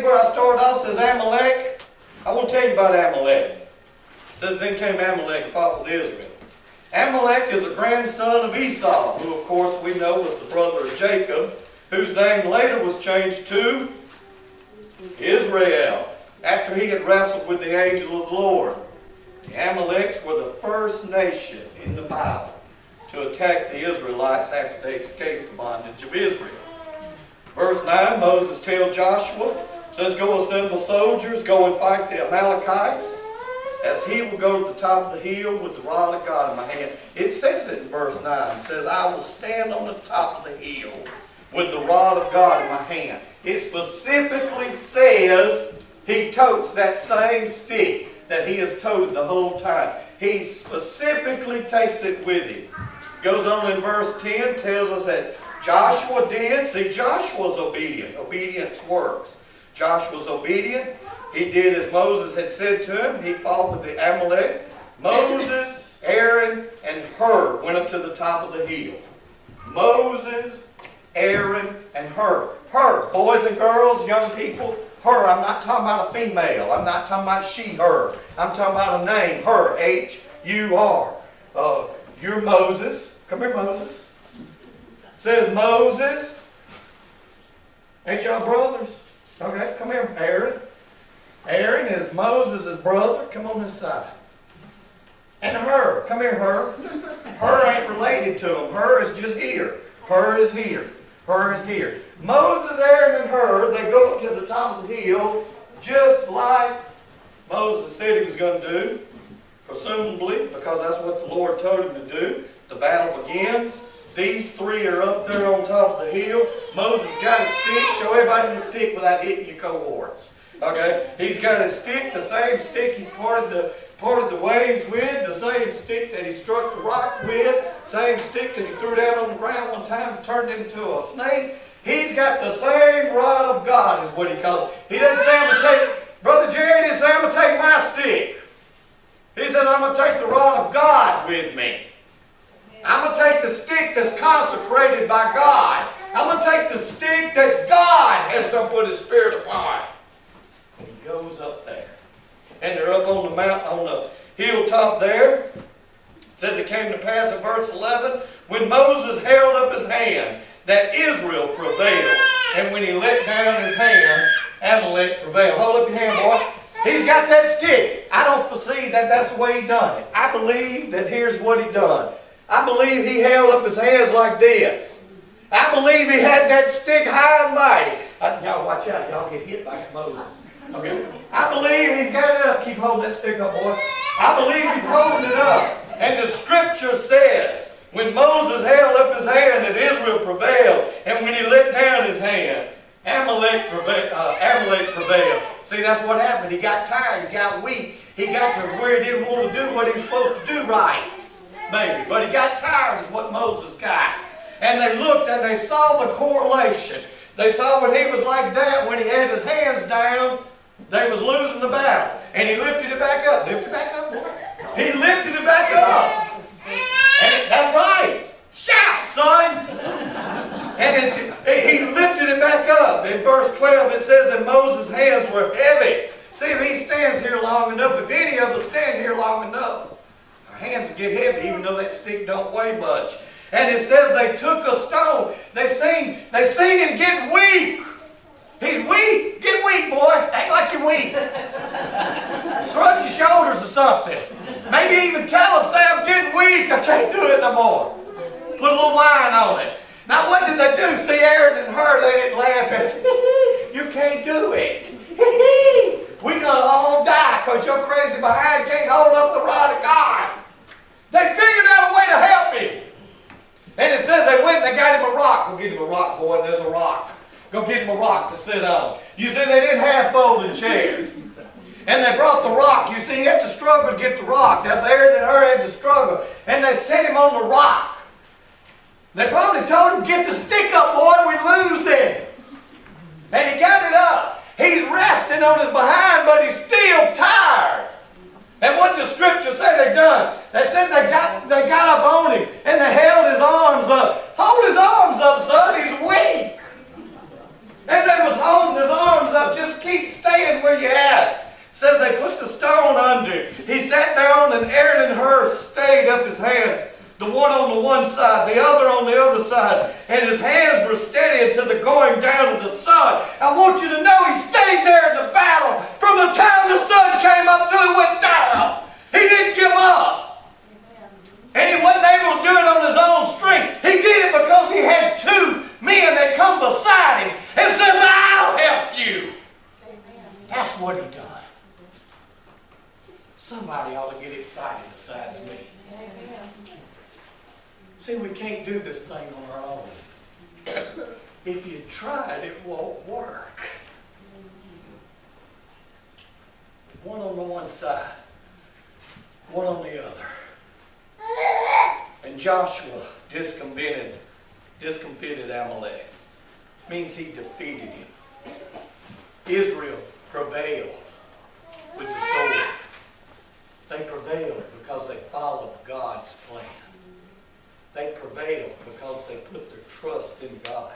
read where I started off? It says Amalek. I want to tell you about Amalek. It says, then came Amalek and fought with Israel. Amalek is a grandson of Esau, who of course we know was the brother of Jacob, whose name later was changed to Israel, after he had wrestled with the angel of the Lord. The Amaleks were the first nation in the Bible to attack the Israelites after they escaped the bondage of Israel. Verse 9, Moses tells Joshua, says, go assemble soldiers, go and fight the Amalekites, as he will go to the top of the hill with the rod of God in my hand. It says it in verse 9. It says, I will stand on the top of the hill with the rod of God in my hand. It specifically says he totes that same stick that he has toted the whole time. He specifically takes it with him. Goes on in verse 10, tells us that Joshua did. See, Joshua's obedient. Obedience works. Joshua's obedient. He did as Moses had said to him. He fought with the Amalek. Moses, Aaron, and Hur went up to the top of the hill. Moses, Aaron, and Hur. Hur, boys and girls, young people. Hur, I'm not talking about a female. I'm not talking about she, her. I'm talking about a name. Hur, H-U-R. You're Moses. Come here, Moses. Says Moses. Ain't y'all brothers? Okay, come here, Aaron. Aaron is Moses' brother. Come on this side. And Hur. Come here, Hur. Hur ain't related to him. Hur is just here. Hur is here. Hur is here. Moses, Aaron, and Hur, they go up to the top of the hill just like Moses said he was going to do. Presumably, because that's what the Lord told him to do. The battle begins. These three are up there on top of the hill. Moses got a stick. Show everybody the stick without hitting your cohorts. Okay? He's got a stick, the same stick he's parted the waves with, the same stick that he struck the rock with, same stick that he threw down on the ground one time and turned into a snake. He's got the same rod of God is what he calls it. He doesn't say, I'm going to take, Brother Jerry didn't say, I'm going to take my stick. He says, I'm going to take the rod of God with me. I'm going to take the stick that's consecrated by God. I'm going to take the stick that God has done put His Spirit upon. And he goes up there. And they're up on the mountain, on the hilltop there. It says it came to pass in verse 11, when Moses held up his hand, that Israel prevailed. And when he let down his hand, Amalek prevailed. Hold up your hand, boy. He's got that stick. I don't foresee that that's the way he done it. I believe that here's what he done. I believe he held up his hands like this. I believe he had that stick high and mighty. Y'all watch out. Y'all get hit like Moses. Okay. I believe he's got it up. Keep holding that stick up, boy. I believe he's holding it up. And the scripture says, when Moses held up his hand, that Israel prevailed. And when he let down his hand, Amalek prevailed. See, that's what happened. He got tired. He got weak. He got to where he didn't want to do what he was supposed to do right. Maybe. But he got tired is what Moses got. And they looked and they saw the correlation. They saw when he was like that, when he had his hands down, they was losing the battle. And he lifted it back up. Lift it back up, boy. He lifted it back up. And that's right. Shout, son. And he lifted it back up. In verse 12 it says, and Moses' hands were heavy. See, if he stands here long enough, if any of us stand here long enough, our hands get heavy even though that stick don't weigh much. And it says they took a stone. They seen him get weak. He's weak. Get weak, boy. Act like you're weak. Shrug your shoulders or something. Maybe even tell him, say, I'm getting weak. I can't do it no more. Put a little wine on it. Now, what did they do? See, Aaron and Hur, they didn't laugh and say, you can't do it. We're going to all die because your crazy behind can't hold up the rod of God. They figured out a way to help him. And it says they went and they got him a rock. Go get him a rock, boy. There's a rock. Go get him a rock to sit on. You see, they didn't have folding chairs. And they brought the rock. You see, he had to struggle to get the rock. That's Aaron and Hur had to struggle. And they set him on the rock. They probably told him, get the stick up, boy. We lose it. And he got it up. He's resting on his behind, but he's still tired. And what the scripture say they done? They said they got up on him and they held his arms up. Hold his arms up, son. He's weak. And they was holding his arms up. Just keep and his hands were steady until the going down of the sun. I want you to know he stayed there in the battle from the time the sun came up till it went down. He didn't give up. And he wasn't able to do it on his own strength. He did it because he had two men that come beside him and says, I'll help you. That's what he done. Somebody ought to get excited besides me. See, we can't do this thing on our own. If you try it, it won't work. One on the one side, one on the other. And Joshua discomfited Amalek. Means he defeated him. Israel prevailed with the sword. They prevailed because they followed God's plan. They prevailed because they put their trust in God.